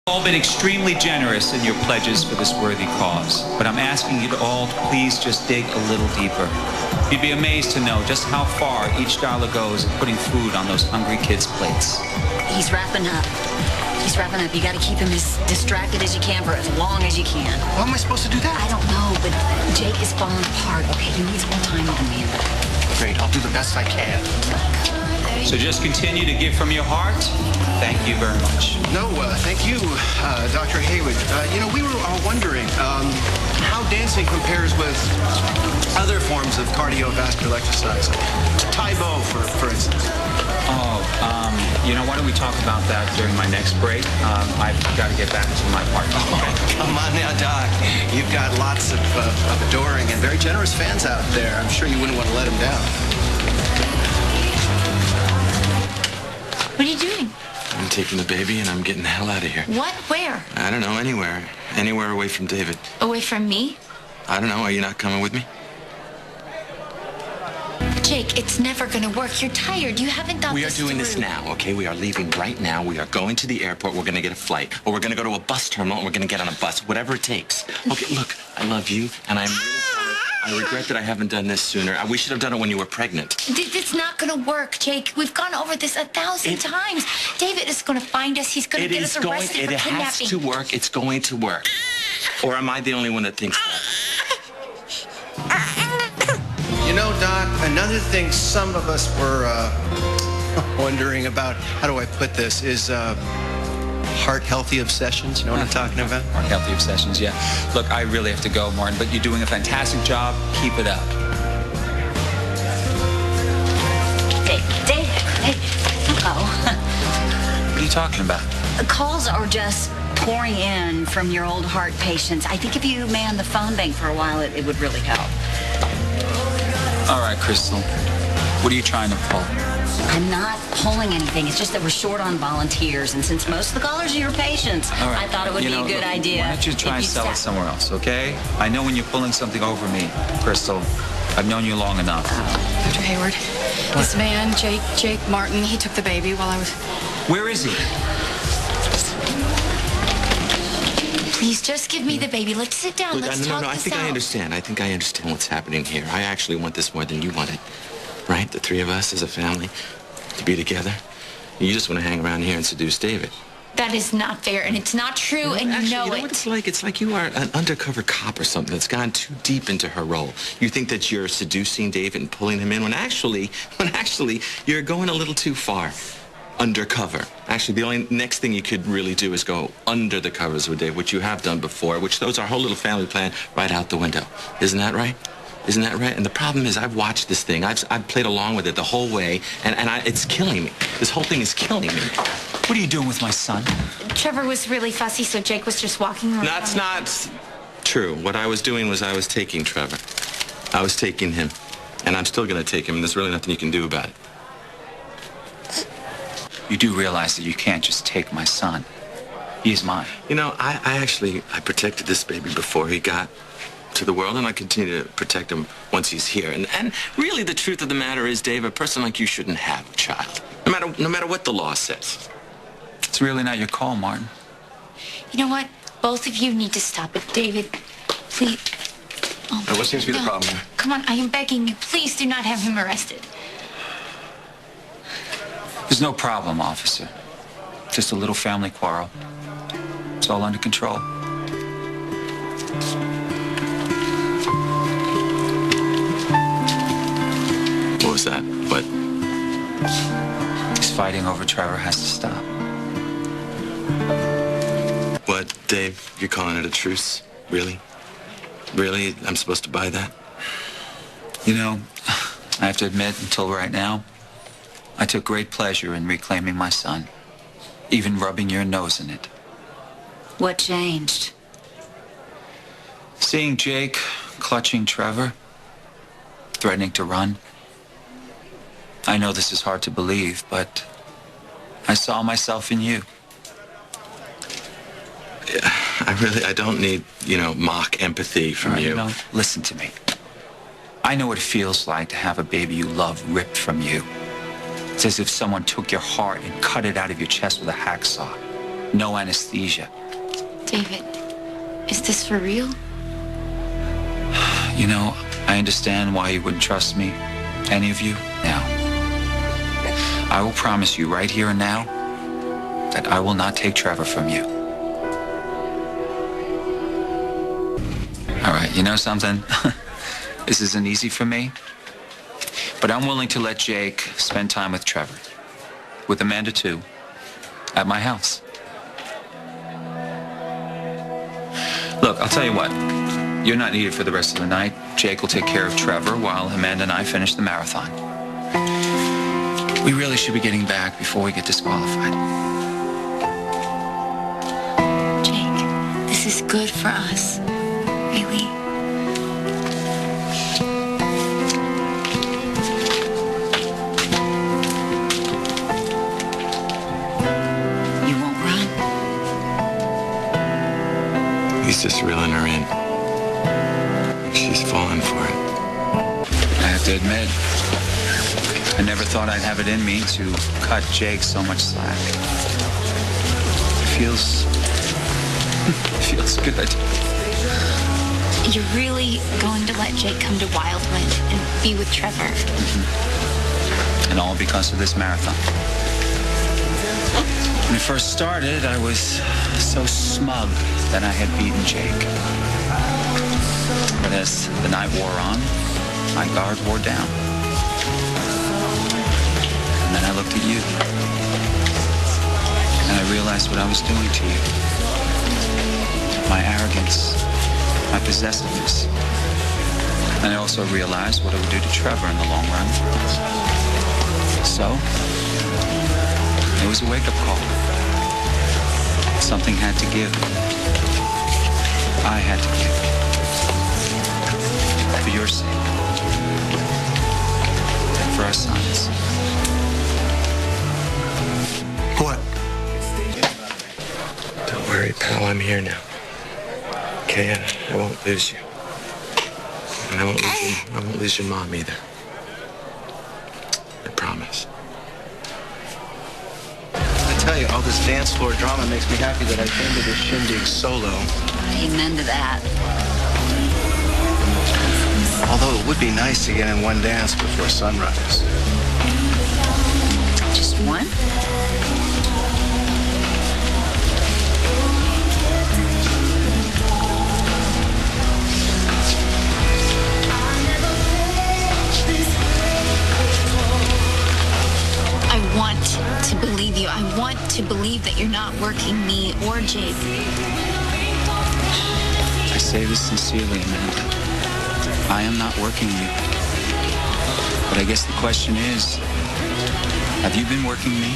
All been extremely generous in your pledges for this worthy cause, but I'm asking you to all to please just dig a little deeper. You'd be amazed to know just how far each dollar goes in putting food on those hungry kids' plates. He's wrapping up. He's wrapping up. You got to keep him as distracted as you can for as long as you can. How am I supposed to do that? I don't know, but Jake is falling apart. Okay, he needs more time with Amanda. Great, I'll do the best I can. So just continue to give from your heart. Thank you very much. No, thank you, Dr. Haywood. We were all wondering how dancing compares with other forms of cardiovascular exercise. Taebo, for instance. Oh, why don't we talk about that during my next break? I've got to get back to my partner. Okay? Come on now, Doc. You've got lots of adoring and very generous fans out there. I'm sure you wouldn't want to let them down. What are you doing? I'm taking the baby and I'm getting the hell out of here. What? Where? I don't know, anywhere. Anywhere away from David. Away from me? I don't know, are you not coming with me? Jake, it's never gonna work. You're tired. You haven't thought We are this doing through. this now, okay? We are leaving right now. We are going to the airport. We're gonna get a flight. Or we're gonna go to a bus terminal and we're gonna get on a bus. Whatever it takes. Okay, look, I love you and I'm really sorry. I regret that I haven't done this sooner. We should have done it when you were pregnant. It's not gonna work, Jake. We've gone over this 1,000 times. David is gonna find us. He's gonna get us arrested for kidnapping. It has to work. It's going to work. Or am I the only one that thinks that? You know, Doc, another thing some of us were wondering about, how do I put this, is heart-healthy obsessions. You know what I'm talking about? Heart-healthy obsessions, yeah. Look, I really have to go, Martin, but you're doing a fantastic job. Keep it up. David, hello. What are you talking about? The calls are just pouring in from your old heart patients. I think if you manned the phone bank for a while, it would really help. All right, Krystal. What are you trying to pull? I'm not pulling anything. It's just that we're short on volunteers. And since most of the callers are your patients, All right. I thought it would be a good idea. Why don't you try and sell it somewhere else, okay? I know when you're pulling something over me, Krystal. I've known you long enough. Dr. Hayward, this man, Jake Martin, he took the baby while I was... Where is he? Please, just give me the baby. Let's sit down. Look, Let's talk I this think out. I understand. I think I understand what's happening here. I actually want this more than you want it. Right? The three of us as a family to be together. You just want to hang around here and seduce David. That is not fair, and it's not true, and actually, you know you know it. what it's like? It's like you are an undercover cop or something that's gone too deep into her role. You think that you're seducing David and pulling him in when actually you're going a little too far. Undercover. Actually, the only next thing you could really do is go under the covers with Dave, which you have done before, which throws our whole little family plan right out the window. Isn't that right? Isn't that right? And the problem is I've watched this thing. I've played along with it the whole way, and it's killing me. This whole thing is killing me. What are you doing with my son? Trevor was really fussy, so Jake was just walking around. That's not true. What I was doing was I was taking Trevor. I was taking him. And I'm still going to take him, and there's really nothing you can do about it. You do realize that you can't just take my son. He's mine. You know, I protected this baby before he got to the world, and I continue to protect him once he's here. And really, the truth of the matter is, Dave, a person like you shouldn't have a child, no matter what the law says. It's really not your call, Martin. You know what? Both of you need to stop it. David, please. Oh, What seems to be the problem here? Come on, I am begging you. Please do not have him arrested. There's no problem, officer. Just a little family quarrel. It's all under control. What was that? What? This fighting over Trevor has to stop. What, Dave? You're calling it a truce? Really? Really? I'm supposed to buy that? You know, I have to admit, until right now, I took great pleasure in reclaiming my son, even rubbing your nose in it. What changed? Seeing Jake clutching Trevor, threatening to run. I know this is hard to believe, but I saw myself in you. I don't need, mock empathy from you. No, listen to me. I know what it feels like to have a baby you love ripped from you. It's as if someone took your heart and cut it out of your chest with a hacksaw. No anesthesia. David, is this for real? You know, I understand why you wouldn't trust me, any of you. Now, I will promise you right here and now that I will not take Trevor from you. All right, you know something? This isn't easy for me, but I'm willing to let Jake spend time with Trevor, with Amanda too, at my house. Look, I'll tell you what. You're not needed for the rest of the night. Jake will take care of Trevor while Amanda and I finish the marathon. We really should be getting back before we get disqualified. Jake, this is good for us. Really. You won't run? He's just reeling her in. She's falling for it. I have to admit, I never thought I'd have it in me to cut Jake so much slack. It feels good. You're really going to let Jake come to Wildwood and be with Trevor? Mm-hmm. And all because of this marathon. When it first started, I was so smug that I had beaten Jake. But as the night wore on, my guard wore down. And then I looked at you. And I realized what I was doing to you. My arrogance, my possessiveness. And I also realized what it would do to Trevor in the long run. So, it was a wake-up call. Something had to give. I had to give. For your sake. And for our sons. What? Don't worry, pal. I'm here now. Okay, I won't lose you. And I won't lose your mom either. I promise. I tell you, all this dance floor drama makes me happy that I came to this shindig solo. Amen to that. Although it would be nice to get in one dance before sunrise. Just one? I want to believe you. I want to believe that you're not working me or Jake. I say this sincerely, Amanda. I am not working you. But I guess the question is, have you been working me?